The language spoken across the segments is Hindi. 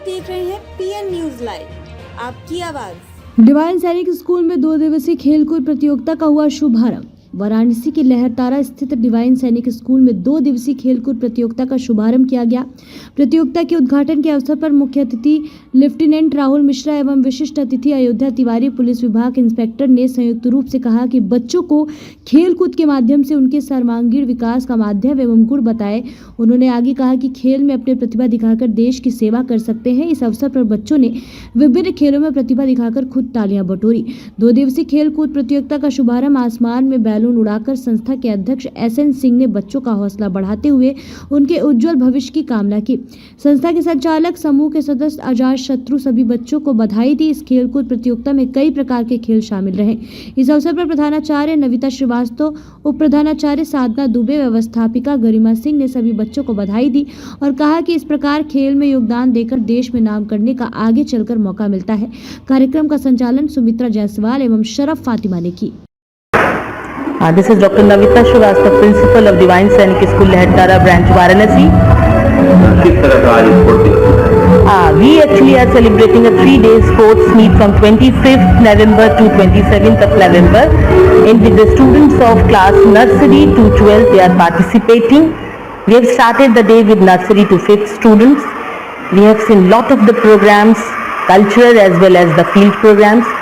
देख रहे हैं पीएन न्यूज लाइव, आपकी आवाज। डिवाइन सैनिक स्कूल में 2 दिवसीय खेलकूद प्रतियोगिता का हुआ शुभारंभ। वाराणसी के लहरतारा स्थित डिवाइन सैनिक स्कूल में 2 दिवसीय खेलकूद प्रतियोगिता का शुभारंभ किया गया। प्रतियोगिता के उद्घाटन के अवसर पर मुख्य अतिथि लेफ्टिनेंट राहुल मिश्रा एवं विशिष्ट अतिथि अयोध्या तिवारी पुलिस विभाग इंस्पेक्टर ने संयुक्त रूप से कहा कि बच्चों को खेलकूद के माध्यम से उनके सर्वांगीण विकास का माध्यम एवं गुण बताए। उन्होंने आगे कहा कि खेल में अपने प्रतिभा दिखाकर देश की सेवा कर सकते हैं। इस अवसर पर बच्चों ने विभिन्न खेलों में प्रतिभा दिखाकर खुद तालियां बटोरी। 2 दिवसीय खेलकूद प्रतियोगिता का शुभारंभ आसमान में बैलून उड़ाकर संस्था के अध्यक्ष SN सिंह ने बच्चों का हौसला बढ़ाते हुए उनके उज्जवल भविष्य की कामना की। संस्था के संचालक समूह के सदस्य आजाद शत्रु सभी बच्चों को बधाई दी। इस खेलकूद प्रतियोगिता में कई प्रकार के खेल शामिल रहे। इस अवसर पर प्रधानाचार्य नविता श्रीवास्तव, उप प्रधानाचार्य साधना दुबे, व्यवस्थापिका गरिमा सिंह ने सभी बच्चों को बधाई दी और कहा कि इस प्रकार खेल में योगदान देकर देश में नाम करने का आगे चलकर मौका मिलता है। कार्यक्रम का संचालन सुमित्रा जायसवाल एवं शरफ फातिमा ने की। This is Dr. Navita Shrivastava, Principal of Divine Sainik School, Lehertara branch, Varanasi. किस तरह का आज sport? We actually are celebrating a 3-day sports meet from 25th November to 27th of November. In with the students of class nursery to 12th, they are participating. We have started the day with nursery to 5th students. We have seen lot of the programs, cultural as well as the field programs.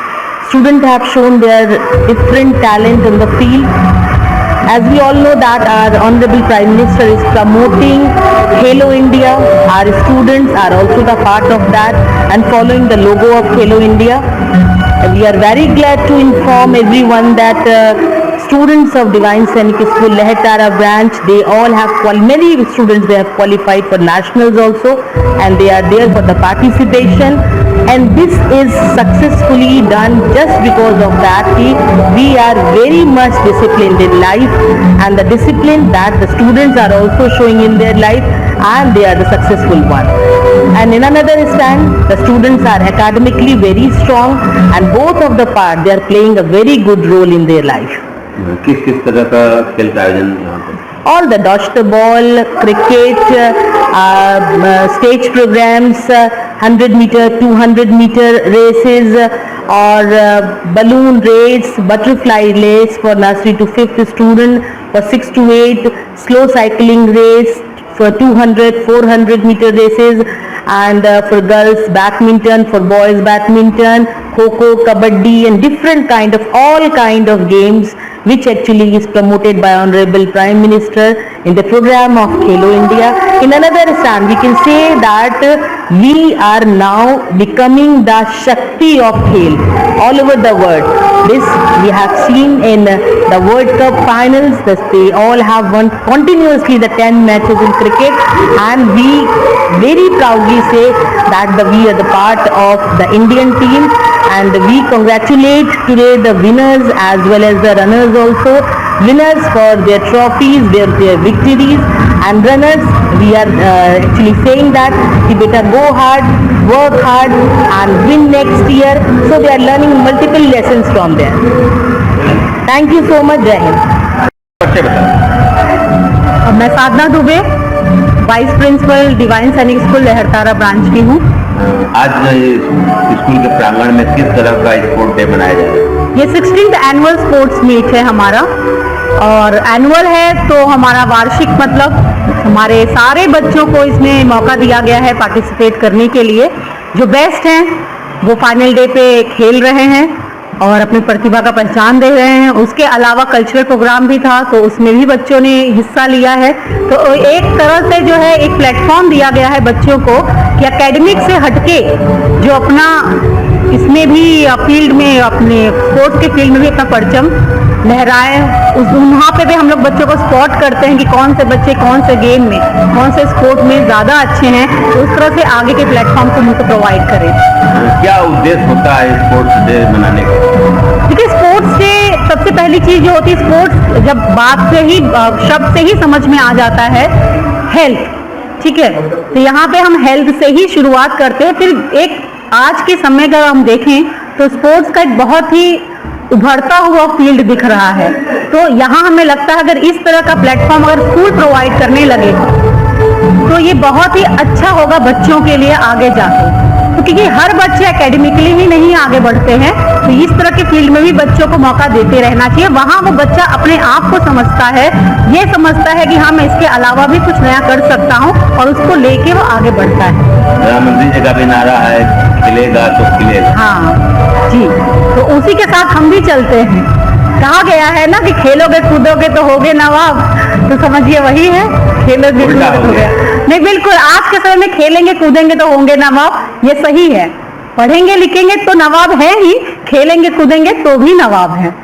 Students have shown their different talent in the field. As we all know that our Honorable Prime Minister is promoting Khelo India. Our students are also the part of that and following the logo of Khelo India. We are very glad to inform everyone that students of Divine Sainik School Lehertara branch, they all have many students they have qualified for nationals also, and they are there for the participation. And this is successfully done just because of that we are very much disciplined in life, and the discipline that the students are also showing in their life, and they are the successful one. And in another stand, the students are academically very strong, and both of the part they are playing a very good role in their life. किस तरह का खेल का आयोजन यहाँ पर? All the dodge the ball, cricket, stage programs, 100 meter, 200 meter races, or balloon race, butterfly race for nursery to 5th student, for 6 to 8, slow cycling race, for 200, 400 meter races, and for girls badminton, for boys badminton, kho-kho, kabaddi, and different kind of all kind of games, which actually is promoted by Honorable Prime Minister in the program of Khelo India. In another stand, we can say that we are now becoming the Shakti of Khel all over the world. This we have seen in the World Cup finals, that they all have won continuously the 10 matches in cricket, and we very proudly say that we are the part of the Indian team, and we congratulate today the winners as well as the runners also. Winners for their trophies, their victories, and runners, we are actually saying that you better go hard, work hard, and win next year. So they are learning multiple lessons from there. Thank you so much. Jai Hind. मैं साधना दुबे, वाइस प्रिंसिपल डिवाइन सैनिक स्कूल लहरतारा ब्रांच की हूँ। आज स्कूल के प्रांगण में किस तरह का स्पोर्ट डे मनाया जा रहा है? ये 16th एनुअल स्पोर्ट्स मीट है हमारा, और एनुअल है तो हमारा वार्षिक, मतलब हमारे सारे बच्चों को इसमें मौका दिया गया है पार्टिसिपेट करने के लिए। जो बेस्ट हैं वो फाइनल डे पे खेल रहे हैं और अपनी प्रतिभा का पहचान दे रहे हैं। उसके अलावा कल्चरल प्रोग्राम भी था, तो उसमें भी बच्चों ने हिस्सा लिया है। तो एक तरह से जो है एक प्लेटफॉर्म दिया गया है बच्चों को कि एकेडमिक से हटके जो अपना इसमें भी फील्ड में, अपने स्पोर्ट्स के फील्ड में भी अपना परचम लहराएं। वहाँ पे भी हम लोग बच्चों को स्पॉट करते हैं कि कौन से बच्चे कौन से गेम में, कौन से स्पोर्ट में ज़्यादा अच्छे हैं, तो उस तरह से आगे के प्लेटफॉर्म को उनको प्रोवाइड करें। क्या उद्देश्य होता है स्पोर्ट्स डे मनाने का? देखिए, स्पोर्ट्स डे सबसे पहली चीज़ जो होती है, स्पोर्ट्स जब बात से ही, शब्द से ही समझ में आ जाता है हेल्थ, ठीक है। तो यहाँ पे हम हेल्थ से ही शुरुआत करते हैं। फिर एक आज के समय का हम देखें तो स्पोर्ट्स का एक बहुत ही उभरता हुआ फील्ड दिख रहा है। तो यहाँ हमें लगता है अगर इस तरह का प्लेटफॉर्म अगर स्कूल प्रोवाइड करने लगे तो ये बहुत ही अच्छा होगा बच्चों के लिए आगे जाके, तो क्योंकि हर बच्चे एकेडमिकली ही नहीं आगे बढ़ते हैं, तो इस तरह की फील्ड में भी बच्चों को मौका देते रहना चाहिए। वहाँ वो बच्चा अपने आप को समझता है, ये समझता है कि हाँ मैं इसके अलावा भी कुछ नया कर सकता हूँ, और उसको लेके वो आगे बढ़ता है। प्रधानमंत्री जी का भी नारा है, खिलेगा तो खिलेगा। हाँ जी, तो उसी के साथ हम भी चलते हैं। कहा गया है ना कि खेलोगे कूदोगे तो होगे नवाब, तो समझिए वही है, खेलोगे उल्टा कूदोगे तो हो गया। होगे। नहीं, बिल्कुल आज के समय में खेलेंगे कूदेंगे तो होंगे नवाब, ये सही है। पढ़ेंगे लिखेंगे तो नवाब है ही, खेलेंगे कूदेंगे तो भी नवाब है।